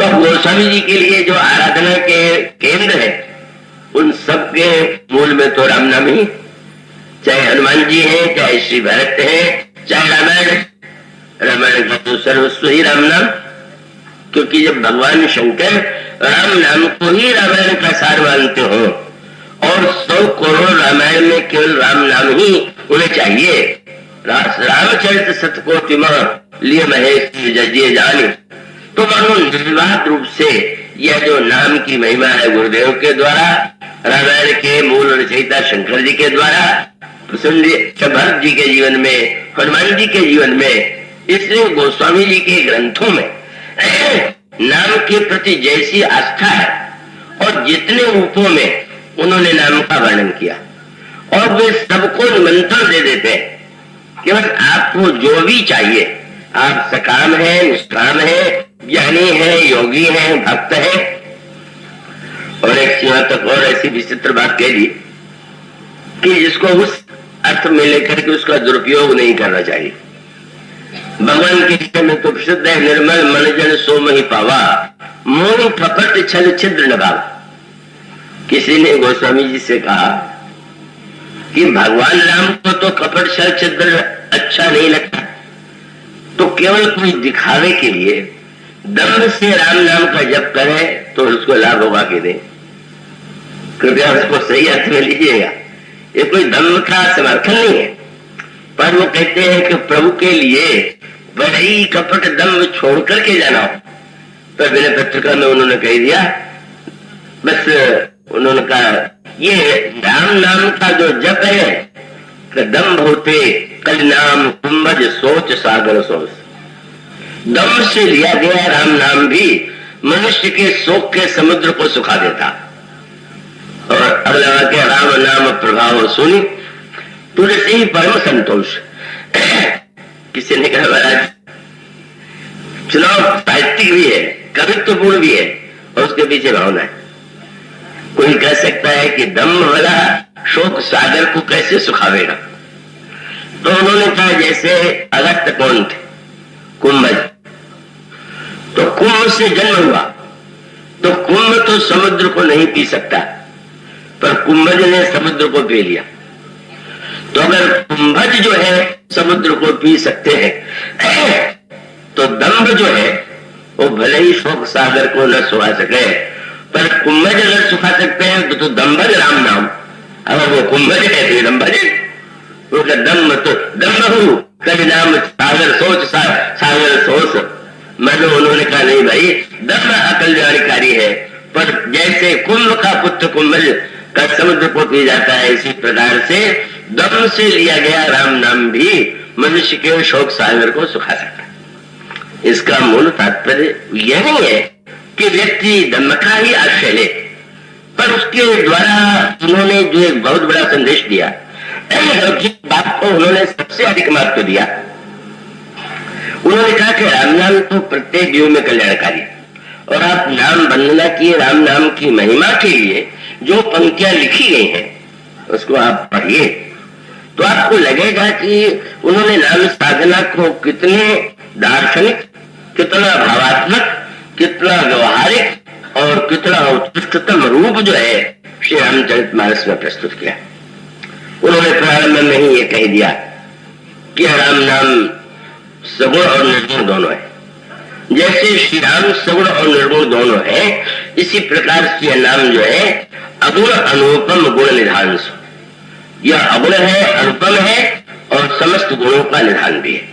तो गोस्वामी जी के लिए जो आराधना के केंद्र है, उन सब के मूल में तो राम नाम ही, चाहे हनुमान जी हैं, चाहे श्री भरत है, चाहे रामायण का तो सर्वस्व ही राम नाम। क्योंकि जब भगवान शंकर राम नाम को ही रामायण का सार मानते हो और 100 करोड़ रामायण में केवल राम नाम ही उन्हें चाहिए, रामचरित सतकोटि लिए महेश जजिए जाने, तो मानो निर्विवाद रूप से यह जो नाम की महिमा है गुरुदेव के द्वारा, रामायण के मूल रचयिता शंकर जी के द्वारा, भरत जी के जीवन में, हनुमान जी के जीवन में, इसलिए गोस्वामी जी के ग्रंथों में नाम के प्रति जैसी आस्था है और जितने रूपों में उन्होंने नाम का वर्णन किया, और वे सबको निमंत्रण दे देते हैं कि बस आपको जो भी चाहिए, आप सकाम है, निष्काम है, ज्ञानी है, योगी है, भक्त है। और एक सीमा तक और ऐसी विचित्र बात कह दी कि जिसको उस अर्थ में लेकर के उसका दुरुपयोग नहीं करना चाहिए। भगवान के विषय में तो प्रसिद्ध है, निर्मल मन जन सोम ही पावा, मोह कपट छल छिद्र न भावा। किसी ने गोस्वामी जी से कहा कि भगवान राम को तो कपट छल छिद्र अच्छा नहीं लगता, तो केवल कोई दिखावे के लिए दम्भ से राम नाम का जप करे तो उसको लाभ होगा कि नहीं। कृपया उसको सही अर्थ में लीजिएगा, ये कोई दम्भ का समर्थन नहीं है, पर वो कहते हैं कि प्रभु के लिए बड़ी कपट दम्भ छोड़ करके जाना हो। तो विनय पत्रिका में उन्होंने कह दिया, बस उन्होंने कहा ये राम नाम का जो जप है, दम्भ होते कल नाम कुंभज सोच सागर सोच। दम्भ से लिया गया राम नाम भी मनुष्य के शोक के समुद्र को सुखा देता। और अगला वाक्य, राम नाम प्रभाव सुनी तुलसी ही परम संतोष। किसी ने कहा महाराज चुनाव साहित्यिक भी है, कवित्वपूर्ण भी है, और उसके पीछे भावना है। कोई कह सकता है कि दम्भ वाला शोक सागर को कैसे सुखावेगा। तो उन्होंने कहा जैसे अगस्त कौन थे, कुंभज, तो कुंभ से जन्म हुआ, तो कुंभ तो समुद्र को नहीं पी सकता, पर कुंभज ने समुद्र को पी लिया। तो अगर कुंभज जो है समुद्र को पी सकते हैं, तो दम्भ जो है वो भले ही शोक सागर को न सुखा सके, पर कुंभज अगर सुखा सकते हैं तो दम्भज राम नाम। अगर वो कुंभज है तो दम्भज, दम्भ तो दम्भ कभी नाम सागर सोच सागर सोच। मतलब उन्होंने कहा नहीं भाई, दम्भ अकल्याणकारी है, पर जैसे कुंभ का पुत्र कुंभज का समुद्र को पी जाता है, इसी प्रकार से दम्भ से लिया गया राम नाम भी मनुष्य के शोक सागर को सुखा सकता है। इसका मूल तात्पर्य यह नहीं है कि व्यक्ति दम्भ का ही आश्रय ले, पर उसके द्वारा उन्होंने जो एक बहुत बड़ा संदेश दिया, जिस बात को उन्होंने सबसे अधिक महत्व दिया, उन्होंने कहा कि राम नाम तो प्रत्येक जीव में कल्याणकारी, और आप नाम वंदना किए, राम नाम की महिमा के लिए जो पंक्तियां लिखी गई हैं उसको आप पढ़िए, तो आपको लगेगा कि उन्होंने नाम साधना को कितने दार्शनिक, कितना भावात्मक, कितना व्यवहारिक और कितना उत्कृष्टतम रूप जो है श्री रामचरितमानस में प्रस्तुत किया। उन्होंने प्रारंभ में ही ये कह दिया कि राम नाम सगुण और निर्गुण दोनों है। जैसे श्री राम सगुण और निर्गुण दोनों है, इसी प्रकार से नाम जो है अगुण अनुपम गुण निधान। यह अगुण है, अनुपम है और समस्त गुणों का निधान भी है।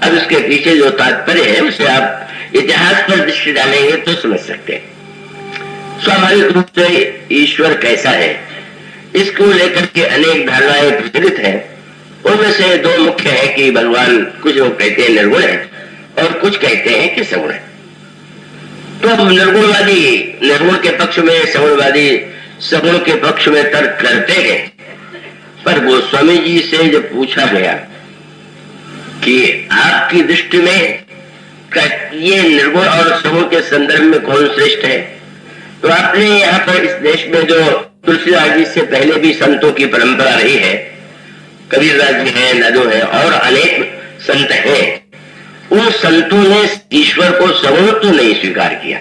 अब इसके पीछे जो तात्पर्य है उसे आप इतिहास पर दृष्टि डालेंगे तो समझ सकते हैं। स्वाभाविक रूप से ईश्वर कैसा है, इसको लेकर के अनेक धारणाएं प्रचलित हैं। उनमें से दो मुख्य है कि भगवान, कुछ लोग कहते हैं निर्गुण है और कुछ कहते हैं कि सगुण है। तो निर्गुणवादी निर्गुण के पक्ष में, सगुणवादी सगुण के पक्ष में तर्क करते हैं। पर गोस्वामी जी से जब पूछा गया कि आपकी दृष्टि में ये निर्गुण और सगुण के संदर्भ में कौन श्रेष्ठ है, तो आपने यहाँ पर इस देश में जो तुलसीदास जी से पहले भी संतों की परंपरा रही है, कबीरदास जी हैं, नदो है और अनेक संत हैं, उन संतों ने ईश्वर को सगुण तो नहीं स्वीकार किया।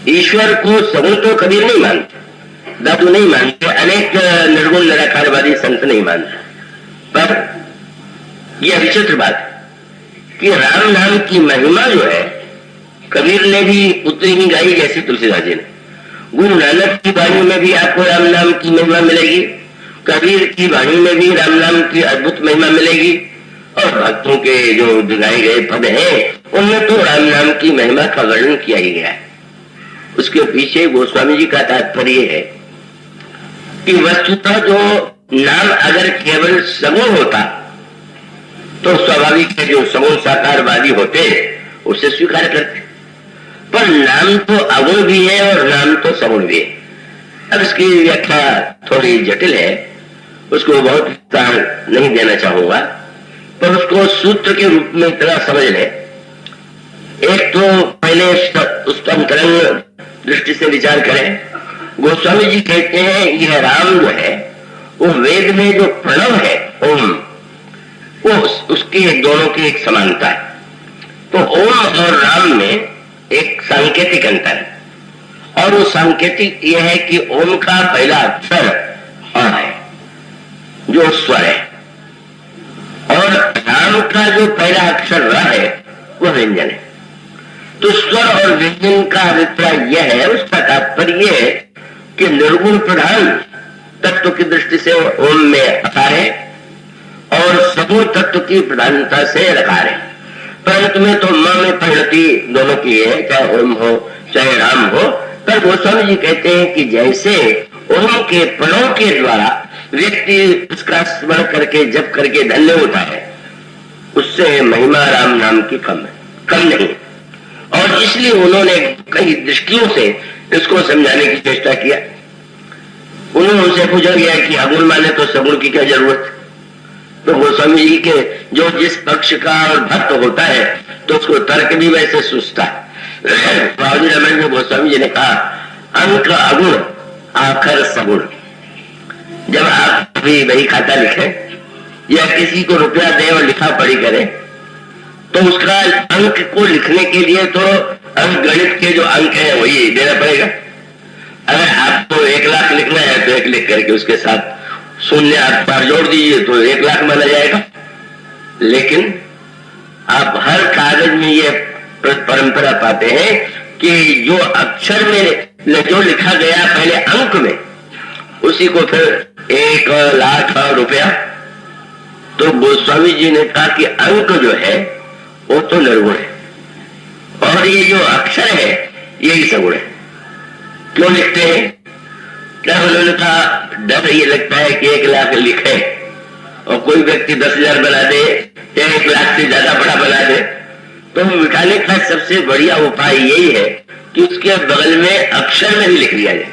ईश्वर को सगुण तो कबीर नहीं मानते, दादू नहीं मानते, अनेक निर्गुण निराकारवादी संत नहीं मानते। पर यह विचित्र बात है कि राम नाम की महिमा जो है कबीर ने भी उतनी ही गाई जैसे तुलसीदास जी ने। गुरु नानक की वाणी में भी आपको राम नाम की महिमा मिलेगी, कबीर की वाणी में भी राम नाम की अद्भुत महिमा मिलेगी, और भक्तों के जो दिखाए गए पद हैं उनमें तो राम नाम की महिमा का वर्णन किया ही गया है। उसके पीछे गोस्वामी जी का तात्पर्य है कि वस्तुतः जो नाम अगर केवल सगुण होता तो स्वाभाविक है जो सगुण साकारवादी होते उसे स्वीकार करते, पर नाम तो अगुण भी है और नाम तो सगुण भी है। अब इसकी व्याख्या थोड़ी जटिल है, उसको बहुत विस्तार नहीं देना चाहूंगा, पर उसको सूत्र के रूप में इतना समझ ले। एक तो पहले उसका अंतरंग दृष्टि से विचार करें। गोस्वामी जी कहते हैं यह राम जो है वो वेद में जो प्रणव है ओम, वो उसके दोनों की एक समानता है। तो ओम और राम में एक सांकेतिक अंतर है, और वो सांकेतिक यह है कि ओम का पहला अक्षर अ है जो स्वर है, और राम का जो पहला अक्षर र है वह व्यंजन है। तो स्वर और व्यंजन का अभिप्राय यह है, उसका तात्पर्य है कि निर्गुण प्रधान तत्व की दृष्टि से ओम में अकार है और सगुण तत्व की प्रधानता से रकार है। परंतु में तो म में परिणति दोनों की है, चाहे ओम हो चाहे राम हो। पर गोस्वामी जी कहते हैं कि जैसे ओम के प्रणव के द्वारा व्यक्ति उसका स्मरण करके जप करके धन्य होता है, उससे महिमा राम नाम की कम नहीं। और इसलिए उन्होंने कई दृष्टियों से इसको समझाने की चेष्टा किया। उन्होंने उनसे पूछा गया कि अगुण माने तो सगुण की क्या जरूरत। तो गोस्वामी जी के जो जिस पक्ष का और भक्त होता है तो उसको तर्क भी वैसे सूझता है। बाबूजी रामायण में गोस्वामी जी ने कहा अंक अगुण आखर सगुण। जब आप भी वही खाता लिखे या किसी को रुपया दे और लिखा पढ़ी करे तो उसका अंक को लिखने के लिए तो अंक गणित के जो अंक है वही देना पड़ेगा। अगर आपको 1 लाख लिखना है तो 1 लिख करके उसके साथ शून्य आप बार जोड़ दीजिए तो 1 लाख माना जाएगा। लेकिन आप हर कागज में ये परंपरा पाते हैं कि जो अक्षर में जो लिखा गया पहले अंक में उसी को फिर 1 लाख रुपया। तो गोस्वामी जी ने कहा कि अंक जो है वो तो निर्गुण है और ये जो अक्षर है यही सगुण है। क्यों लिखते हैं? क्या उन्होंने कहा डर ये लगता है कि 1 लाख लिखे और कोई व्यक्ति 10,000 बना दे या 1 लाख से ज्यादा बड़ा बना दे, तो मिटाने का सबसे बढ़िया उपाय यही है कि उसके बगल में अक्षर में ही लिख दिया जाए।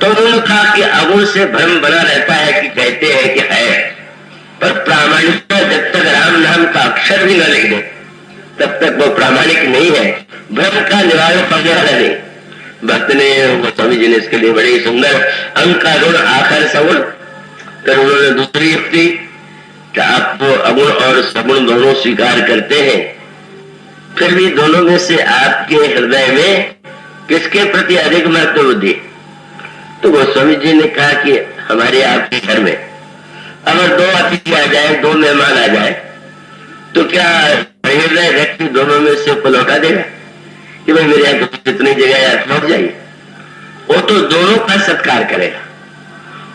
तो उन्होंने कहा कि अगुण से भ्रम बना रहता है कि कहते हैं कि है, पर प्रामाणिकता जब तक राम नाम का अक्षर भी न लिख दे तब तक वो प्रामाणिक नहीं है, भ्रम का निवारण करने वाला नहीं। भक्त ने गोस्वामी जी ने इसके लिए बड़ी सुंदर अंक का गुण आखर सगुण। फिर उन्होंने दूसरी युक्ति कि आप अगुण और सगुण दोनों स्वीकार करते हैं, फिर भी दोनों में से आपके हृदय में किसके प्रति अधिक महत्व बुद्धि? तो गोस्वामी जी ने कहा कि हमारे आपके घर में अगर 2 अतिथि आ जाए, 2 मेहमान आ जाए, तो क्या हृदय व्यक्ति दोनों में से लौटा देगा कि भाई मेरे यहाँ कितनी जगह है लौट जाइए? वो तो दोनों का सत्कार करेगा।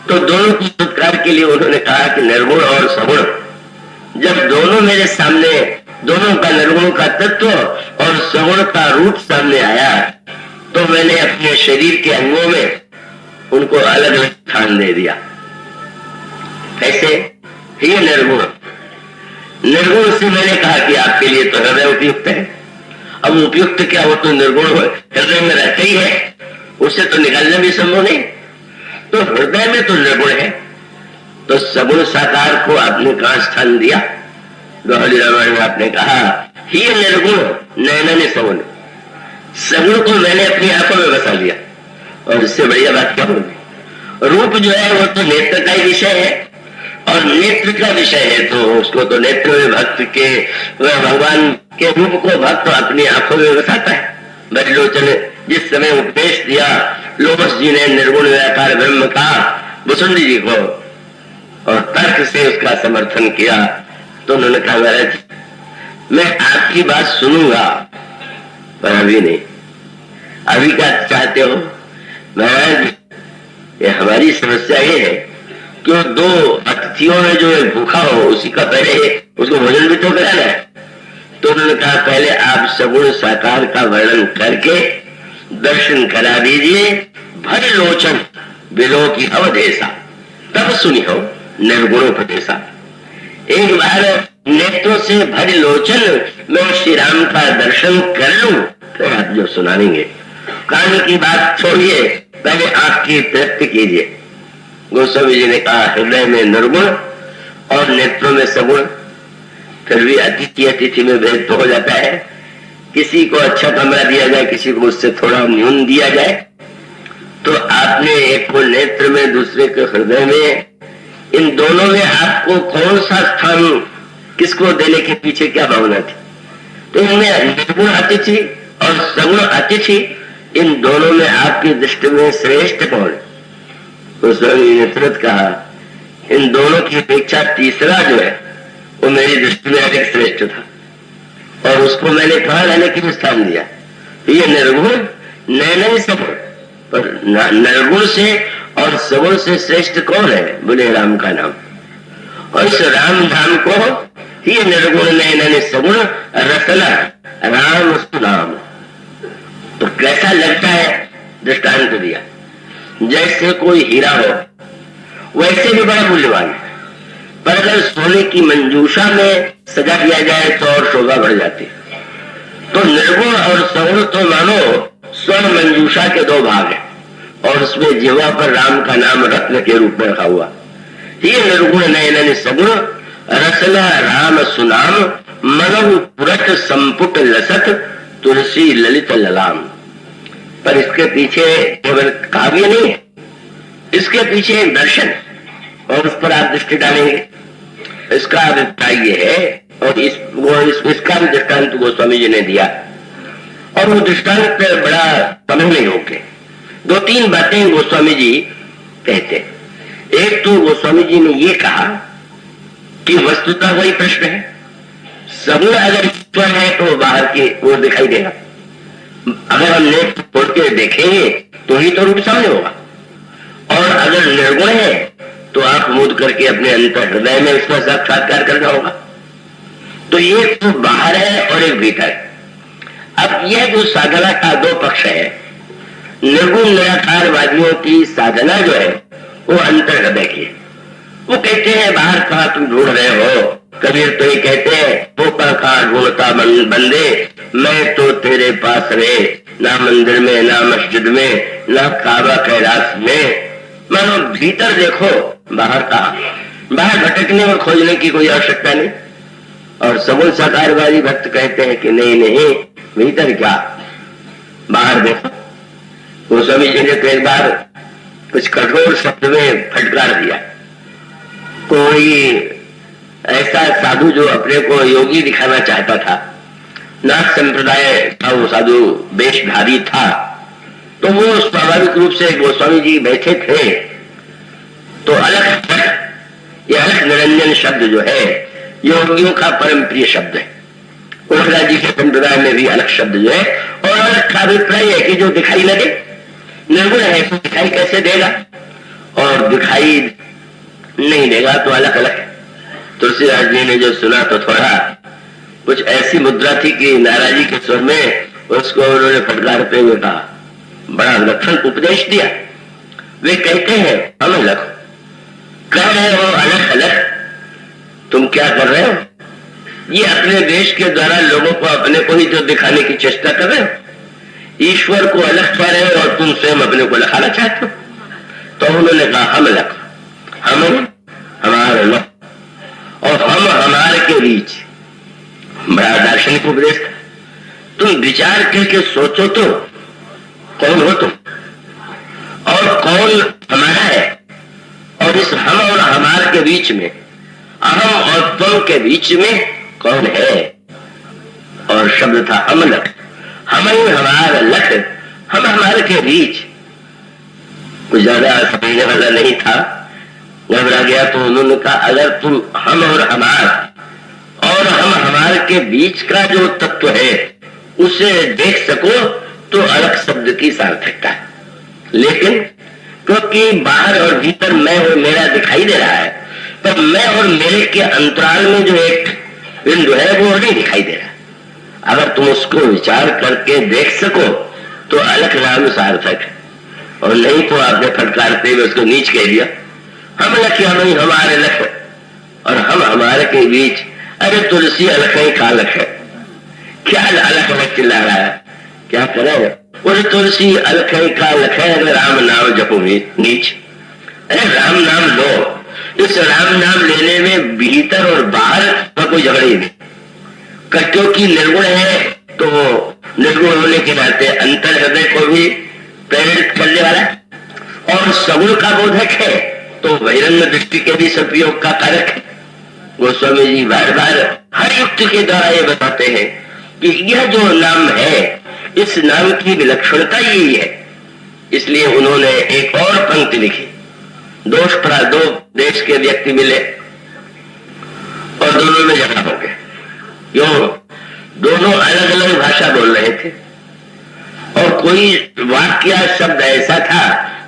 तो दोनों के सत्कार के लिए उन्होंने कहा कि निर्गुण और सगुण जब दोनों मेरे सामने, दोनों का निर्गुण का तत्व और सगुण का रूप सामने आया, तो मैंने अपने शरीर के अंगों में उनको अलग अलग स्थान दे दिया। कैसे? ये निर्गुण से मैंने कहा कि आपके लिए तो हृदय उपयुक्त है। अब उपयुक्त क्या हो तो निर्गुण हो, हृदय में रहते ही है, उससे तो निकालना भी संभव नहीं। तो हृदय में तो निर्गुण है, तो सगुण साकार को आपने कहां स्थान दिया? गौड़ी रामायण में आपने कहा ही निर्गुण नैनने सगुण, सगुण को मैंने अपनी आंखों में बसा लिया। और इससे बढ़िया बात क्या होगी? रूप जो है वो तो नेत्र का ही विषय है और नेत्र का विषय है तो उसको तो नेत्र में भक्त के भगवान के रूप को भक्त अपनी आंखों में बसाता है। बजलोचन जिस समय उपदेश दिया लोमस जी ने निर्गुण निराकार ब्रह्म का वसुंधरा जी को और तर्क से उसका समर्थन किया, तो उन्होंने कहा महाराज मैं आपकी बात सुनूंगा पर अभी नहीं। अभी क्या चाहते हो? महाराज ये हमारी समस्या ये है कि दो अतिथियों में जो भूखा हो उसी का पहले उसको भोजन भी तो कराना है। तो उन्होंने कहा पहले आप सगुण साकार का वर्णन करके दर्शन करा दीजिए, भर लोचन बिलो की अवधेशा, तब सुनी हो निर्गुणोपदेशा। एक बार नेत्रों से भर लोचन मैं श्री राम का दर्शन कर लूं तो आप जो सुनाएंगे। कान की बात छोड़िए, पहले आंख की तृप्ति कीजिए। गोस्वामी जी ने कहा हृदय में निर्गुण और नेत्रों में सगुण, फिर भी अतिथि अतिथि में भेद तो हो जाता है। किसी को अच्छा कमरा दिया जाए, किसी को उससे थोड़ा न्यून दिया जाए, तो आपने एक को नेत्र में दूसरे के हृदय में, इन दोनों में आपको कौन सा स्थान किसको देने के पीछे क्या भावना थी? तो इनमें निर्गुण अतिथि और सगुण अतिथि, इन दोनों में आपकी दृष्टि में श्रेष्ठ कौन है? तो स्वामी ने तुरंत कहा इन दोनों की अपेक्षा तीसरा जो है वो मेरी दृष्टि में अधिक श्रेष्ठ था और उसको मैंने कहा रहने के लिए स्थान दिया। ये निर्गुण नहीं सगुण, पर निर्गुण से और सगुण से श्रेष्ठ कौन है? बोले राम का नाम। और इस राम धाम को ही निर्गुण नहीं सगुण रसना राम सुनाम। तो कैसा लगता है? दृष्टांत दिया जैसे कोई हीरा हो वैसे भी बड़ा मूल्यवान है, पर अगर सोने की मंजूषा में सजा दिया जाए तो और शोभा बढ़ जाती। तो निर्गुण और सगुण तो मानो स्वर्ण मंजूषा के दो भाग हैं और उसमें जीवा पर राम का नाम रत्न के रूप में रखा हुआ। ये निर्गुण नयन सगुण रसना राम सुनाम, मगव पुरट संपुट लसत तुलसी ललित ललाम। पर इसके पीछे केवल काव्य नहीं है, इसके पीछे एक दर्शन, और उस पर आप दृष्टि डालेंगे। इसका अभिप्राय ये है, और इसका भी दृष्टांत गोस्वामी जी ने दिया, और वो दृष्टांत बड़ा समझने योग्य। दो तीन बातें गोस्वामी जी कहते। एक तो गोस्वामी जी ने ये कहा कि वस्तुतः वही प्रश्न है, सगुण अगर ईश्वर है तो बाहर की ओर दिखाई देगा। अगर हम नेत्र खोल के देखेंगे तो ही तो रूप सामने होगा, और अगर निर्गुण है तो आंख मूंद करके अपने अंतर हृदय में उसका साक्षात्कार करना होगा। तो ये तो बाहर है और एक भीतर है। अब यह जो साधना का दो पक्ष है, निर्गुण निराकारवादियों की साधना जो है वो अंतर हृदय की है। वो कहते हैं बाहर कहाँ तुम ढूंढ रहे हो? कबीर तो ये कहते हैं वो कहाँ ढूंढता बंदे, मैं तो तेरे पास रहे, ना मंदिर में ना मस्जिद में ना काबा कैलाश में। मानो भीतर देखो, बाहर कहाँ? बाहर भटकने और खोजने की कोई आवश्यकता नहीं। और सगुण साकारवादी भक्त कहते हैं कि नहीं भीतर क्या, बाहर देखो। गोस्वामी जी ने तो एक बार कुछ कठोर शब्द में फटकार दिया। कोई ऐसा साधु जो अपने को योगी दिखाना चाहता था, नाथ संप्रदाय का वो साधु वेशधारी था, तो वो स्वाभाविक रूप से गोस्वामी जी बैठे थे, तो अलग ये अलग निरंजन शब्द जो है योगियों का परम प्रिय शब्द है। ओखला जी के संप्रदाय में भी अलग शब्द जो है, और अलग का अभिप्राय है कि जो दिखाई न दे। निर्गुण है तो दिखाई कैसे देगा, और दिखाई नहीं देगा तो अलग अलग है। तुलसीदास जी ने जो सुना तो थोड़ा कुछ ऐसी मुद्रा थी कि नाराजी के स्वर में उसको उन्होंने फटकारते हुए कहा, बड़ा लक्षण उपदेश दिया। वे कहते हैं हम अलग कह रहे हो, अलग अलग तुम क्या कर रहे हो? ये अपने देश के द्वारा लोगों को अपने को ही जो दिखाने की चेष्टा कर रहे हो। ईश्वर को अलग कह रहे हो और तुम स्वयं अपने को दिखाना चाहते हो। तो उन्होंने कहा हम अलग, हम हमारे लोग और हम हमारे के बीच। बड़ा दार्शनिक उपदेश था। तुम विचार करके सोचो तो कौन हो तुम और कौन हमारा है, और और इस हम और हमार के बीच में, अहम और तुम के बीच में कौन है? और शब्द था हम लख, हम ही हमार लख, हम हमारे के बीच। कुछ ज्यादा समझने वाला नहीं था, घबरा गया। तो उन्होंने कहा अगर तुम हम और हमार और हम हमारे के बीच का जो तत्व है उसे देख सको तो अलग शब्द की सार्थकता है। लेकिन क्योंकि बाहर और भीतर मैं और मेरा दिखाई दे रहा है, पर मैं और मेरे के अंतराल में जो एक बिंदु है वो नहीं दिखाई दे रहा। अगर तुम उसको विचार करके देख सको तो अलग नाम सार्थक है, और नहीं तो आपने फटकारते हुए उसको नीच कह दिया। हम लख हम ही हमारे लख और हम हमारे के बीच। अरे तुलसी अलग है का लख है, क्या अलग अलग चिल्ला रहा है, क्या करे? और तुलसी अलग है का लख है, अरे राम नाम जपो नीच। अरे राम नाम लो, इस राम नाम लेने में भीतर और बाहर का कोई झगड़ा ही नहीं। क्योंकि निर्गुण है तो निर्गुण होने के नाते अंतर हृदय को भी प्रेरित करने वाला है, और सगुण का बोधक है तो बहिरंग दृष्टि के भी सदुपयोग का कारक है। गोस्वामी जी बार बार हर युक्ति के द्वारा ये बताते हैं कि यह जो नाम है, इस नाम की विलक्षणता यही है। इसलिए उन्होंने एक और पंक्ति लिखी। दोष पड़ा, दो देश के व्यक्ति मिले और दोनों में झगड़ा हो गया। क्यों? दोनों अलग अलग भाषा बोल रहे थे, और कोई वाक्य शब्द ऐसा था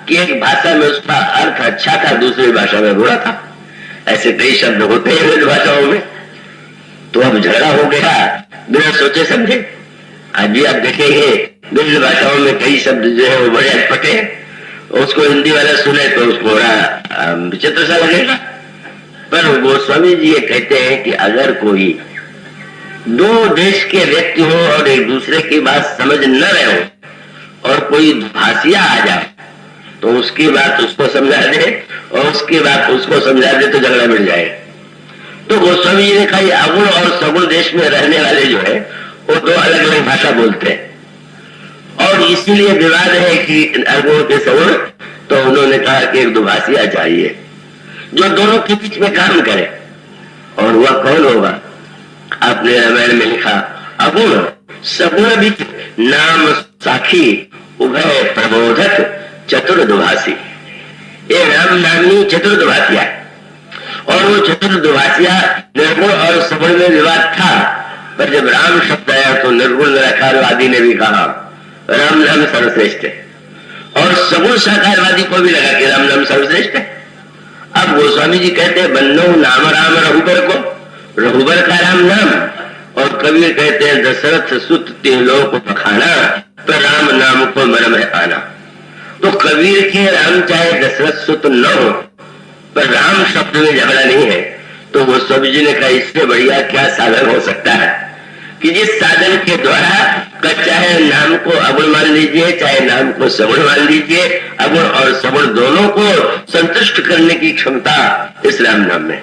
कि एक भाषा में उसका अर्थ अच्छा था, दूसरी भाषा में बुरा था। ऐसे कई शब्द होते हैं विभिन्न भाषाओं में। तो अब झगड़ा हो गया बिना सोचे समझे। आज भी आप देखेंगे विभिन्न भाषाओं में कई शब्द जो है वो बड़े अटपटे हैं। उसको हिंदी वाला सुने तो उसको बड़ा विचित्र सा लगेगा, पर गोस्वामी जी ये कहते हैं कि अगर कोई दो देश के व्यक्ति हो और एक दूसरे की बात समझ न रहे हो और कोई भाषिया आ जाए तो उसकी बात उसको समझा दे और उसकी बात उसको समझा दे तो झगड़ा मिट जाए। तो गोस्वामी जी ने कहा ये अगुण और सगुण देश में रहने वाले जो है वो दो अलग अलग भाषा बोलते हैं, और इसीलिए विवाद है कि अगुण के सगुण। तो उन्होंने कहा कि एक दो भाषिया चाहिए जो दोनों के बीच में काम करे, और वह कौन होगा? आपने रामायण में लिखा अगुण सगुण बीच नाम साखी उभय प्रबोधक चतुर्दुभाषी। ये राम नामी चतुर्दुभाषिया, और वो चतुर्दुभाषिया निर्गुण और सगुण में विवाद था, पर जब राम शब्द आया तो निर्गुण निराकारवादी ने भी कहा राम नाम सर्वश्रेष्ठ है, और सगुण साकारवादी को भी लगा कि राम नाम सर्वश्रेष्ठ है। अब गोस्वामी जी कहते हैं बन्नो नाम राम रघुबर को, रघुबर का राम नाम, और कबीर कहते हैं दशरथ सुत त्रिलोक बखाना, पर राम नाम को मरम है आना। तो कबीर के राम चाहे दशरथ सुत न हो, पर राम शब्द में झगड़ा नहीं है। तो गोस्वामी जी ने कहा इससे बढ़िया क्या साधन हो सकता है कि जिस साधन के द्वारा चाहे नाम को अगुण मान लीजिए चाहे नाम को सगुण मान लीजिए, अगुण और सगुण दोनों को संतुष्ट करने की क्षमता इस राम नाम में।